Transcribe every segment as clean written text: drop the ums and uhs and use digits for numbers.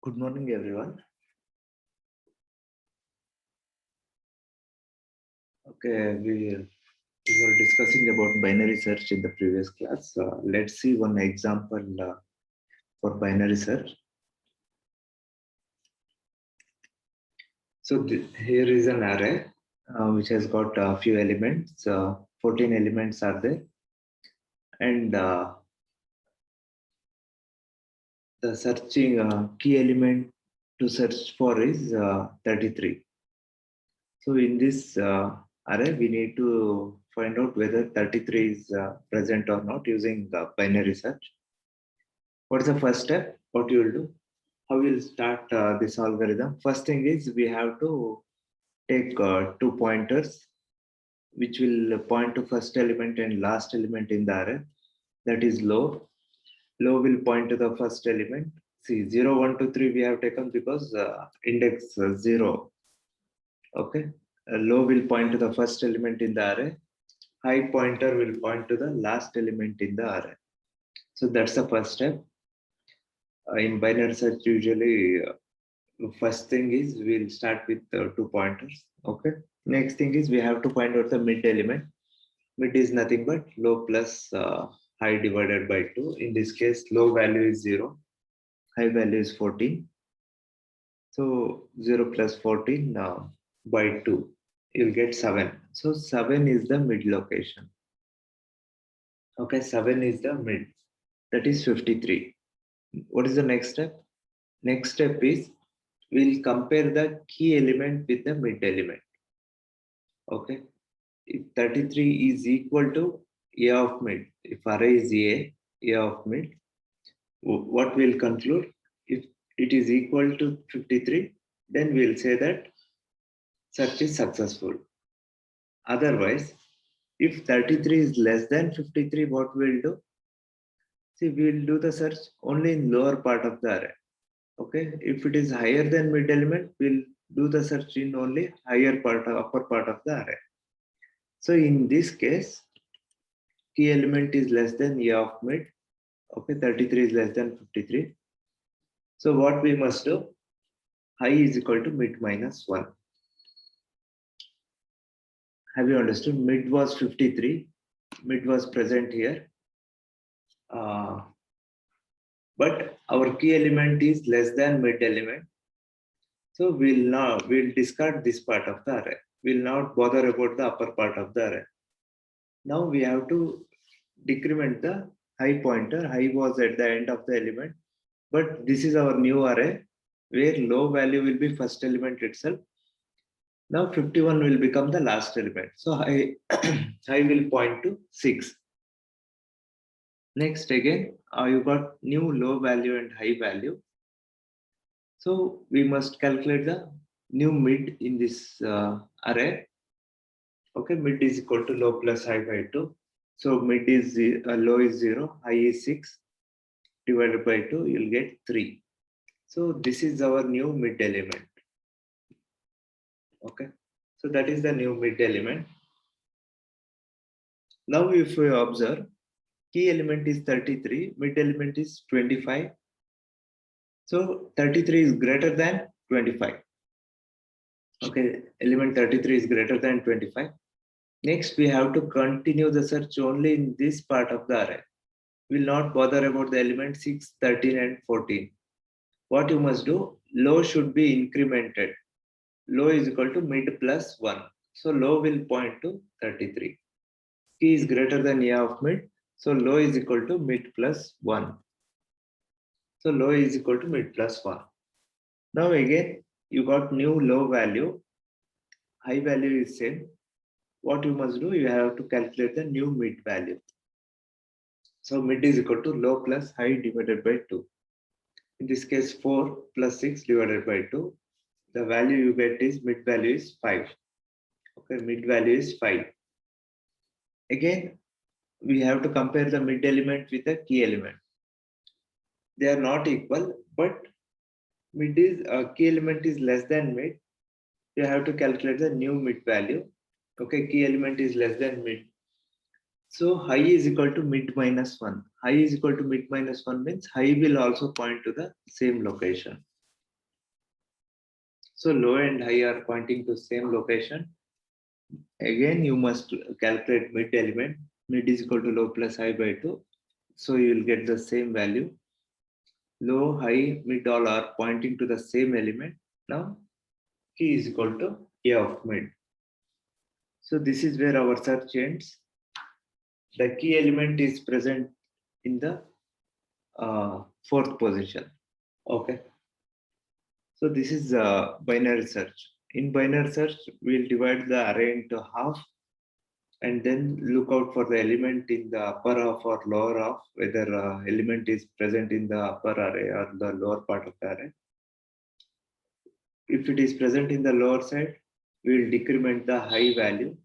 Good morning, everyone. Okay, we were discussing about binary search in the previous class. Let's see one example for binary search. So here is an array which has got a few elements. 14 elements are there, and the searching key element to search for is 33. So in this array, we need to find out whether 33 is present or not using binary search. What's the first step? What you will do? How we'll start this algorithm? First thing is we have to take two pointers, which will point to first element and last element in the array. That is low. Low will point to the first element. See, 0, 1, 2, 3 we have taken because index 0. Okay. Low will point to the first element in the array. High pointer will point to the last element in the array. So that's the first step. In binary search, usually first thing is we'll start with 2 pointers. Okay. Next thing is we have to find out the mid element. Mid is nothing but low plus high divided by 2. In this case, low value is 0, high value is 14. So 0 plus 14 by 2, you'll get 7. So 7 is the mid location. Okay, 7 is the mid. That is 53. What is the next step? Next step is we'll compare the key element with the mid element. Okay. If 33 is equal to A of mid, if array is A of mid, what we'll conclude? If it is equal to 53, then we'll say that search is successful. Otherwise, if 33 is less than 53, what we'll do? See, we'll do the search only in lower part of the array. Okay. If it is higher than mid element, we'll do the search in only higher part, upper part of the array. So in this case, key element is less than A of mid. Okay, 33 is less than 53. So what we must do? High is equal to mid minus 1. Have you understood? Mid was 53. Mid was present here. But our key element is less than mid element. So we'll discard this part of the array. We'll not bother about the upper part of the array. Now we have to decrement the high pointer. High was at the end of the element. But this is our new array where low value will be first element itself. Now 51 will become the last element. So I will point to 6. Next again, you got new low value and high value. So we must calculate the new mid in this array. Okay, mid is equal to low plus high by 2. So mid is low is 0, high is 6 divided by 2, you'll get 3. So this is our new mid element. Okay, so that is the new mid element. Now if we observe, key element is 33, mid element is 25. So 33 is greater than 25. Okay, element 33 is greater than 25. Next, we have to continue the search only in this part of the array. We will not bother about the element 6, 13 and 14. What you must do, low should be incremented. Low is equal to mid plus 1. So low will point to 33. Key is greater than A of mid. So low is equal to mid plus 1. So low is equal to mid plus 1. Now again, you got new low value. High value is same. What you must do, you have to calculate the new mid value. So mid is equal to low plus high divided by 2. In this case, 4 plus 6 divided by 2. The value you get is mid value is 5. Okay, mid value is 5. Again, we have to compare the mid element with the key element. They are not equal, but mid is key element is less than mid. You have to calculate the new mid value. Okay, key element is less than mid. So high is equal to mid minus 1. High is equal to mid minus 1 means high will also point to the same location. So low and high are pointing to same location. Again, you must calculate mid element. Mid is equal to low plus high by 2. So you will get the same value. Low, high, mid all are pointing to the same element. Now key is equal to A of mid. So this is where our search ends. The key element is present in the fourth position. Okay. So this is binary search. In binary search, we'll divide the array into half and then look out for the element in the upper half or lower half, whether element is present in the upper array or the lower part of the array. If it is present in the lower side, we will decrement the high value.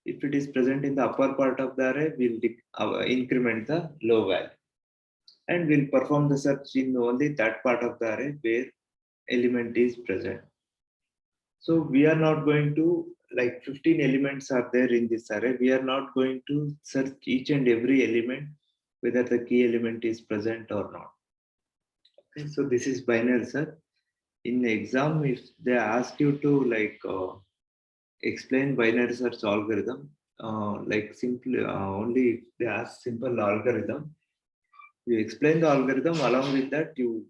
If it is present in the upper part of the array, we will increment the low value. And we'll perform the search in only that part of the array where element is present. So we are not going to, like 15 elements are there in this array. We are not going to search each and every element, whether the key element is present or not. Okay, so this is binary search. In the exam, if they ask you to explain binary search algorithm, like simply only if they ask simple algorithm, you explain the algorithm, along with that you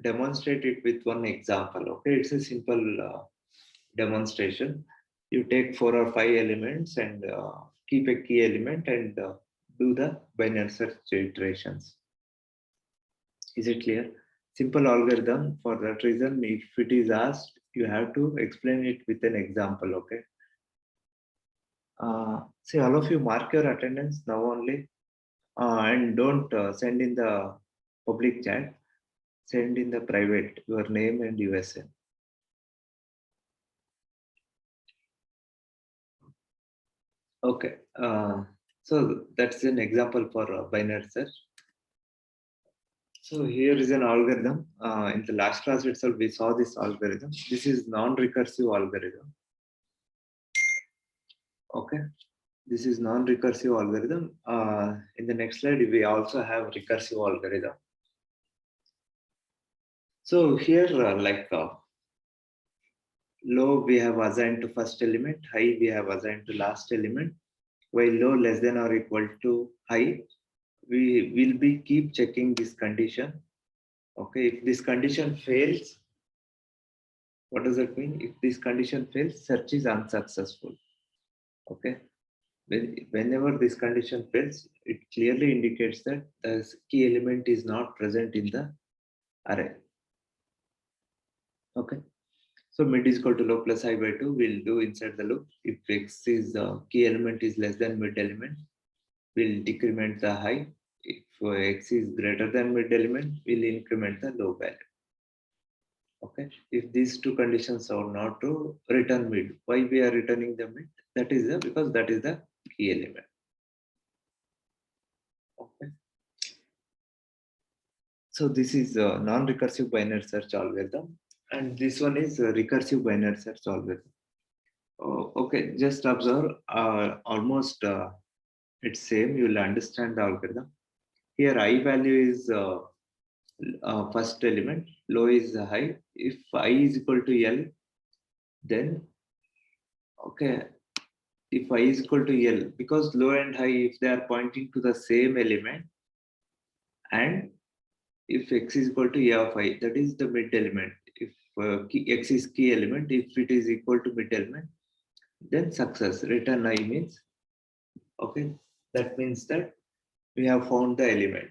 demonstrate it with one example. Okay, it's a simple demonstration. You take 4 or 5 elements and keep a key element and do the binary search iterations. Is it clear? Simple algorithm. For that reason, if it is asked, you have to explain it with an example. Okay. See, all of you mark your attendance now only, and don't send in the public chat. Send in the private your name and USN. Okay. So that's an example for binary search. So here is an algorithm. In the last class itself, we saw this algorithm. This is non-recursive algorithm. Okay. This is non-recursive algorithm. In the next slide, we also have recursive algorithm. So here, low we have assigned to first element, high we have assigned to last element. While low less than or equal to high, we will be keep checking this condition. Okay, if this condition fails, what does that mean? If this condition fails, search is unsuccessful. Okay, whenever this condition fails, it clearly indicates that the key element is not present in the array. Okay, so mid is equal to low plus high by 2. We'll do inside the loop. If x is the key element is less than mid element, we'll decrement the high. If x is greater than mid element, we'll increment the low value. Okay, if these two conditions are not true, return mid. Why we are returning the mid? That is because that is the key element. Okay. So this is a non-recursive binary search algorithm, and this one is a recursive binary search algorithm. Okay, just observe. Almost it's same. You will understand the algorithm. Here, I value is first element, low is high. If I is equal to L, then okay. If I is equal to L, because low and high, if they are pointing to the same element, and if x is equal to A of I, that is the mid element. If x is key element, if it is equal to mid element, then success. Return I means, okay, that means that we have found the element.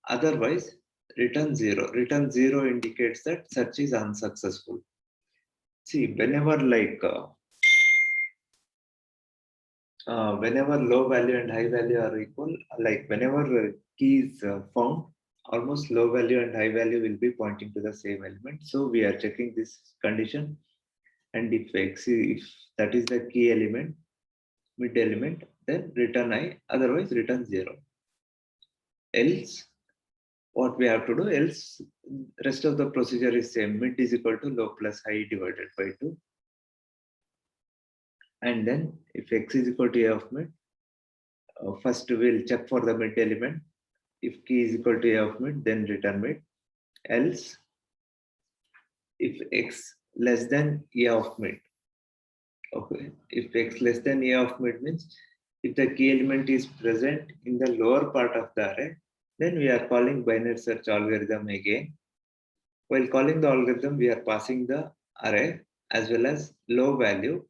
Otherwise, return 0. Return 0 indicates that search is unsuccessful. See, whenever whenever low value and high value are equal, like whenever key is found, almost low value and high value will be pointing to the same element. So we are checking this condition, and if that is the key element, mid element, then return I, otherwise return 0. Else, what we have to do, else rest of the procedure is same. Mid is equal to low plus high divided by 2. And then if x is equal to A of mid, first we'll check for the mid element. If key is equal to A of mid, then return mid. Else, if x less than a of mid. Okay, if x less than a of mid means if the key element is present in the lower part of the array, then we are calling binary search algorithm again. While calling the algorithm, we are passing the array as well as low value,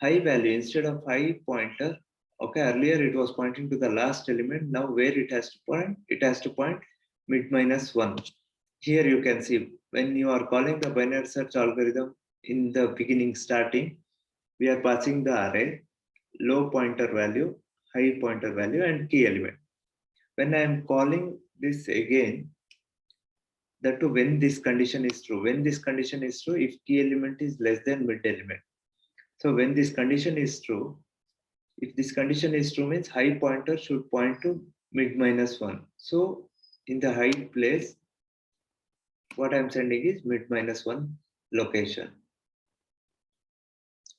high value instead of high pointer. Okay, earlier it was pointing to the last element. Now where it has to point? It has to point mid minus 1. Here you can see when you are calling the binary search algorithm in the beginning starting, we are passing the array, low pointer value, high pointer value, and key element. When I am calling this again, that too when this condition is true. When this condition is true, if key element is less than mid element. So when this condition is true, if this condition is true means high pointer should point to mid minus 1. So in the high place, what I'm sending is mid minus 1 location.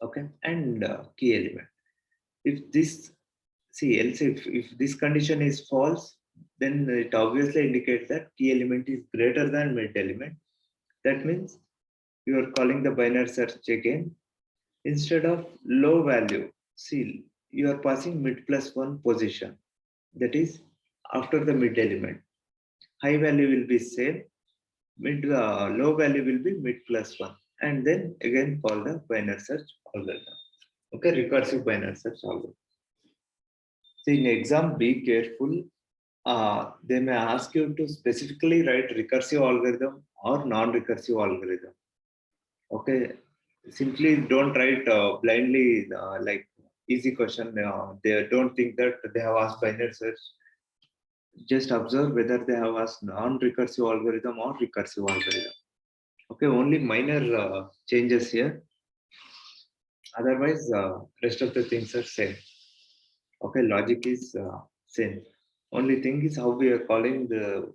Okay, and key element. If this, see, else if this condition is false, then it obviously indicates that key element is greater than mid element. That means you are calling the binary search again. Instead of low value, see, you are passing mid plus 1 position. That is after the mid element. High value will be same, low value will be mid plus 1. And then again call the binary search algorithm. Okay, recursive binary search algorithm. So in exam, be careful. They may ask you to specifically write recursive algorithm or non-recursive algorithm. Okay, simply don't write blindly like easy question. They don't think that they have asked binary search. Just observe whether they have asked non-recursive algorithm or recursive algorithm. Okay, only minor changes here. Otherwise, rest of the things are same. Okay, logic is same. Only thing is how we are calling the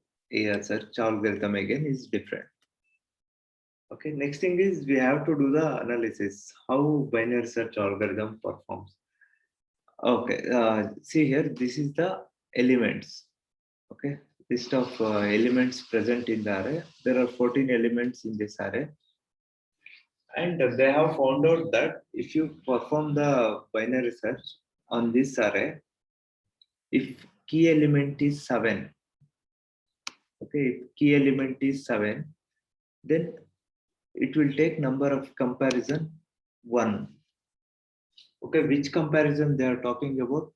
search algorithm again is different. Okay, next thing is we have to do the analysis, how binary search algorithm performs. Okay, see here, this is the elements. Okay, list of elements present in the array. There are 14 elements in this array. And they have found out that if you perform the binary search on this array, if key element is 7, okay, if key element is 7, then it will take number of comparison 1. Okay, which comparison they are talking about?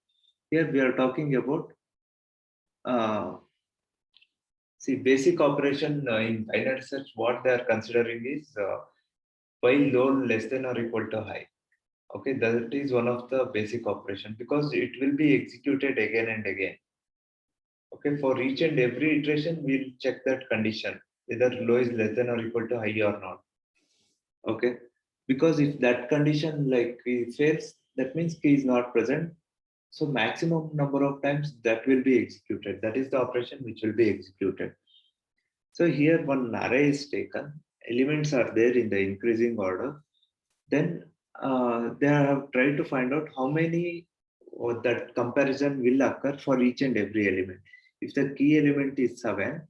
Here we are talking about see basic operation in binary search. What they are considering is while low less than or equal to high. Okay, that is one of the basic operation because it will be executed again and again. Okay, for each and every iteration, we'll check that condition whether low is less than or equal to high or not. Okay, because if that condition like fails, that means key is not present. So maximum number of times that will be executed. That is the operation which will be executed. So here one array is taken. Elements are there in the increasing order. Then they have tried to find out how many or that comparison will occur for each and every element. If the key element is 7,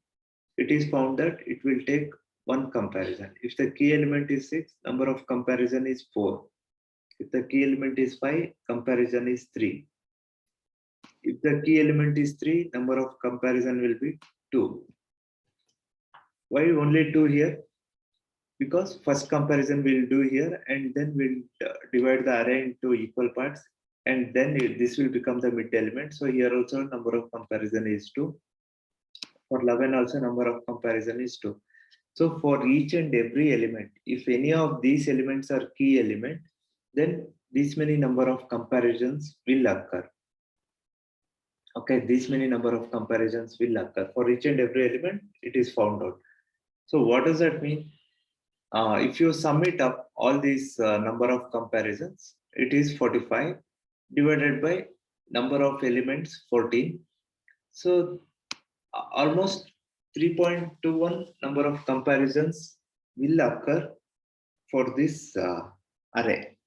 it is found that it will take one comparison. If the key element is 6, number of comparison is 4. If the key element is 5, comparison is 3. If the key element is 3, number of comparison will be 2. Why only 2 here? Because first comparison we'll do here and then we'll divide the array into equal parts and then this will become the mid element. So here also number of comparison is 2. For 11 also number of comparison is 2. So for each and every element, if any of these elements are key element, then this many number of comparisons will occur. Okay, this many number of comparisons will occur. For each and every element, it is found out. So what does that mean? If you sum it up, all these number of comparisons, it is 45 divided by number of elements 14. So almost 3.21 number of comparisons will occur for this array.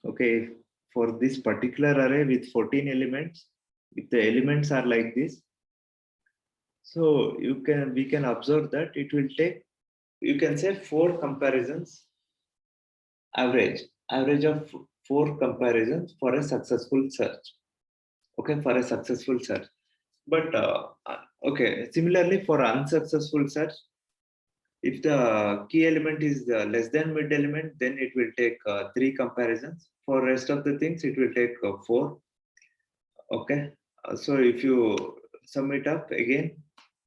Okay, for this particular array with 14 elements, if the elements are like this, so we can observe that it will take you can say 4 comparisons, average of 4 comparisons for a successful search. Okay, for a successful search. But okay, similarly for unsuccessful search, if the key element is less than mid element, then it will take 3 comparisons. For rest of the things, it will take 4. Okay, so if you sum it up again,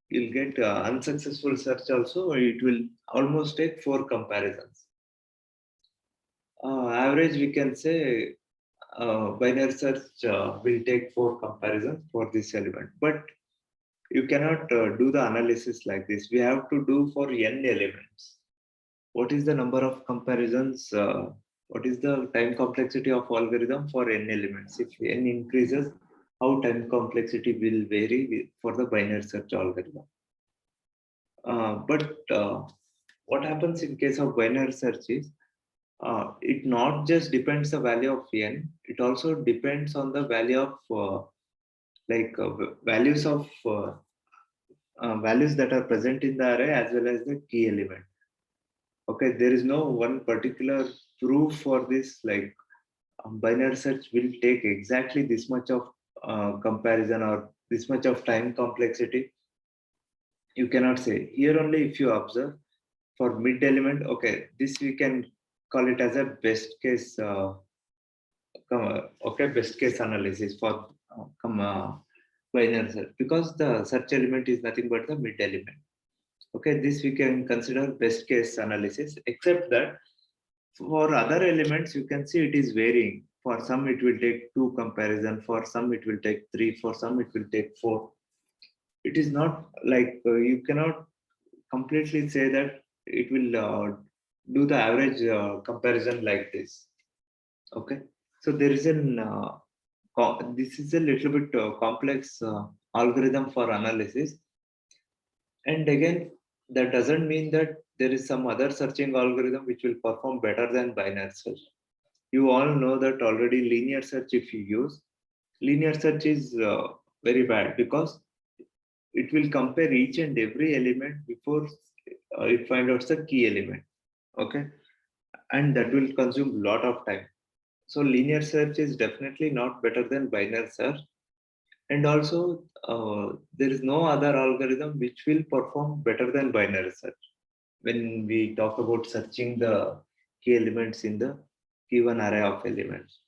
you'll get unsuccessful search also. It will almost take 4 comparisons. Average, we can say binary search will take 4 comparisons for this element, but you cannot do the analysis like this. We have to do for n elements. What is the number of comparisons? What is the time complexity of algorithm for n elements? If n increases, how time complexity will vary for the binary search algorithm. But what happens in case of binary search is, it not just depends the value of n, it also depends on the value of values of values that are present in the array as well as the key element. Okay, there is no one particular proof for this, like binary search will take exactly this much of comparison or this much of time complexity. You cannot say. Here only if you observe for mid element, okay, this we can call it as a best case best case analysis for binary search, because the search element is nothing but the mid element. Okay, this we can consider best case analysis, except that for other elements you can see it is varying. For some it will take 2 comparison, for some it will take 3, for some it will take 4. It is not like you cannot completely say that it will do the average comparison like this. Okay, so there is an this is a little bit complex algorithm for analysis. And again, that doesn't mean that there is some other searching algorithm which will perform better than binary search. You all know that already. Linear search, if you use linear search, is very bad, because it will compare each and every element before it finds out the key element. Okay, and that will consume a lot of time. So linear search is definitely not better than binary search. And also, there is no other algorithm which will perform better than binary search when we talk about searching the key elements in the given array of elements.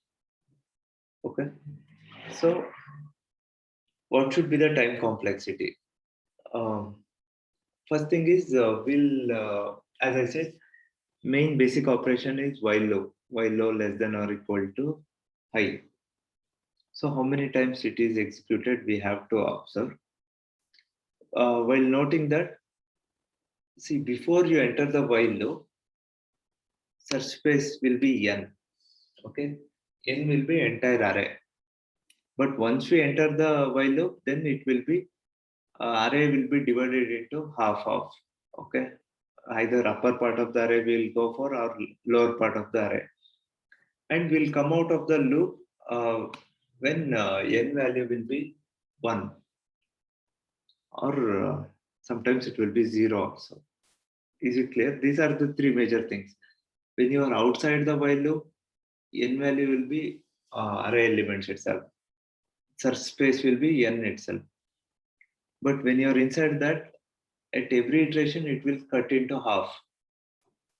Okay, so what should be the time complexity? First thing is, as I said, main basic operation is while low less than or equal to high. So how many times it is executed, we have to observe. While noting that, see, before you enter the while loop, search space will be n. Okay, n will be entire array. But once we enter the while loop, then it will be array will be divided into half of. Okay, either upper part of the array will go for or lower part of the array, and will come out of the loop when n value will be 1, or sometimes it will be 0 also. Is it clear? These are the 3 major things. When you are outside the while loop, n value will be array elements itself. Search space will be n itself. But when you are inside that, at every iteration, it will cut into half.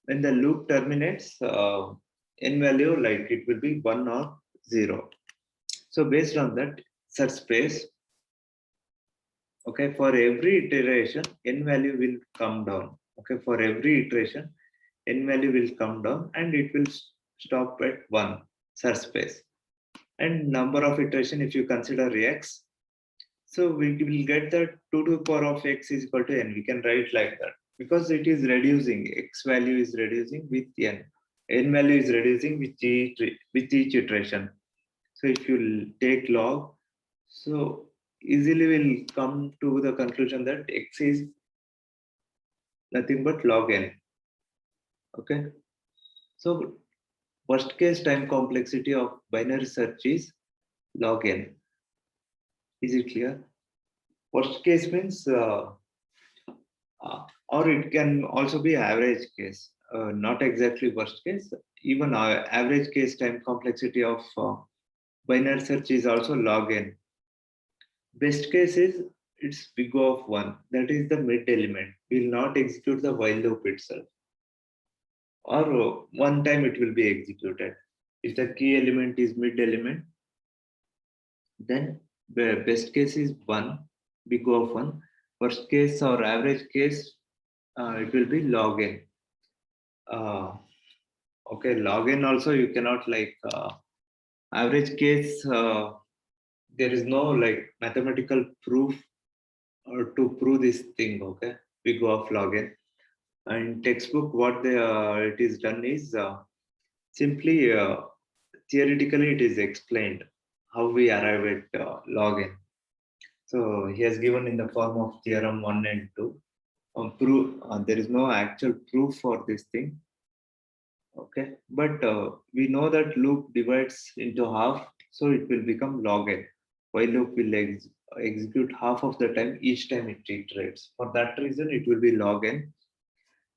When the loop terminates, n value, like it will be 1 or 0. So based on that, search space, okay, for every iteration, n value will come down. Okay, for every iteration, n value will come down and it will stop at 1 search space. And number of iteration, if you consider x, so we will get that 2 to the power of x is equal to n. We can write like that, because it is reducing. X value is reducing with n. N value is reducing with each iteration. So if you take log, so easily will come to the conclusion that x is nothing but log n. Okay, so worst case time complexity of binary search is log n. Is it clear? Worst case means or it can also be average case, not exactly worst case. Even average case time complexity of binary search is also log n. Best case is it's big O of 1, that is the mid element, will not execute the while loop itself, or one time it will be executed. If the key element is mid element, then the best case is 1, big O of 1. Worst case or average case, it will be log n. Uh, okay, log n also you cannot like average case. There is no like mathematical proof to prove this thing. Okay, we go off log n. And textbook, what they it is done is simply theoretically it is explained how we arrive at log n. So he has given in the form of theorem 1 and 2. Proof, there is no actual proof for this thing. Okay, but we know that loop divides into half, so it will become log n. While loop will execute half of the time each time it iterates. For that reason, it will be log n.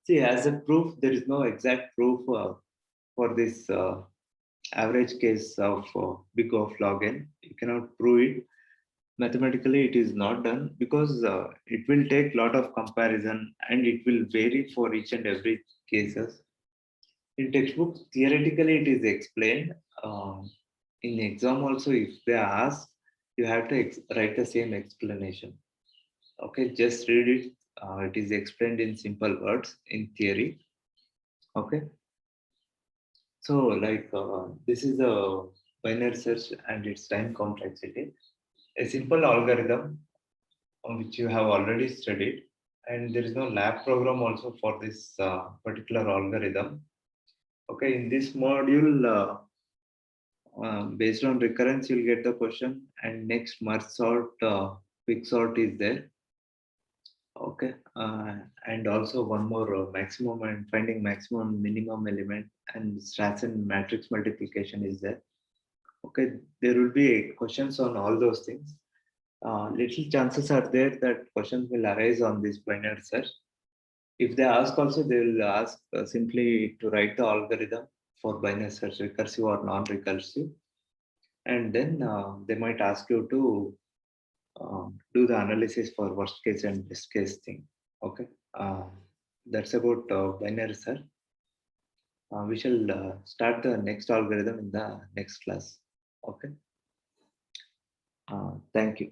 See, as a proof, there is no exact proof for this average case of big of log n. You cannot prove it. Mathematically, it is not done because it will take lot of comparison and it will vary for each and every cases. In textbook, theoretically, it is explained. In exam also, if they ask, you have to write the same explanation. Okay, just read it. It is explained in simple words in theory. Okay. So, like this is a binary search and its time complexity. A simple algorithm which you have already studied, and there is no lab program also for this particular algorithm. Okay, in this module, based on recurrence, you'll get the question, and next merge sort, quick sort is there. Okay, and also one more maximum and finding maximum minimum element and Strassen matrix multiplication is there. Okay, there will be questions on all those things. Little chances are there that questions will arise on this binary search. If they ask also, they will ask simply to write the algorithm for binary search, recursive or non-recursive. And then they might ask you to do the analysis for worst case and best case thing. Okay, that's about binary search. We shall start the next algorithm in the next class. Okay, thank you.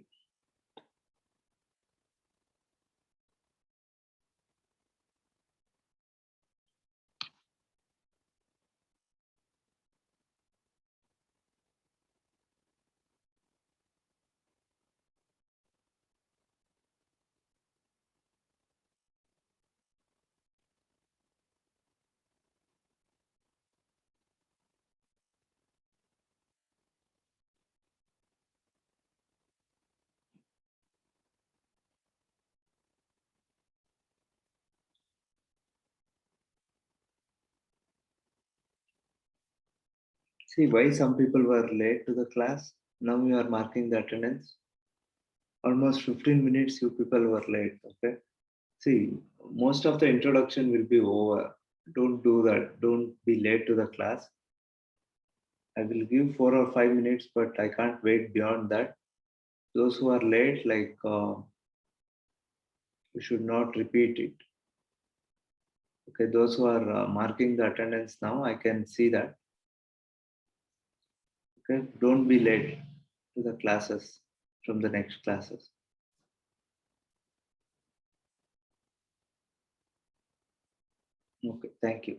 See why some people were late to the class. Now you are marking the attendance. Almost 15 minutes you people were late. Okay. See, most of the introduction will be over. Don't do that. Don't be late to the class. I will give 4 or 5 minutes, but I can't wait beyond that. Those who are late, like, you should not repeat it. Okay, those who are marking the attendance now, I can see that. Okay, don't be late to the classes from the next classes. Okay, thank you.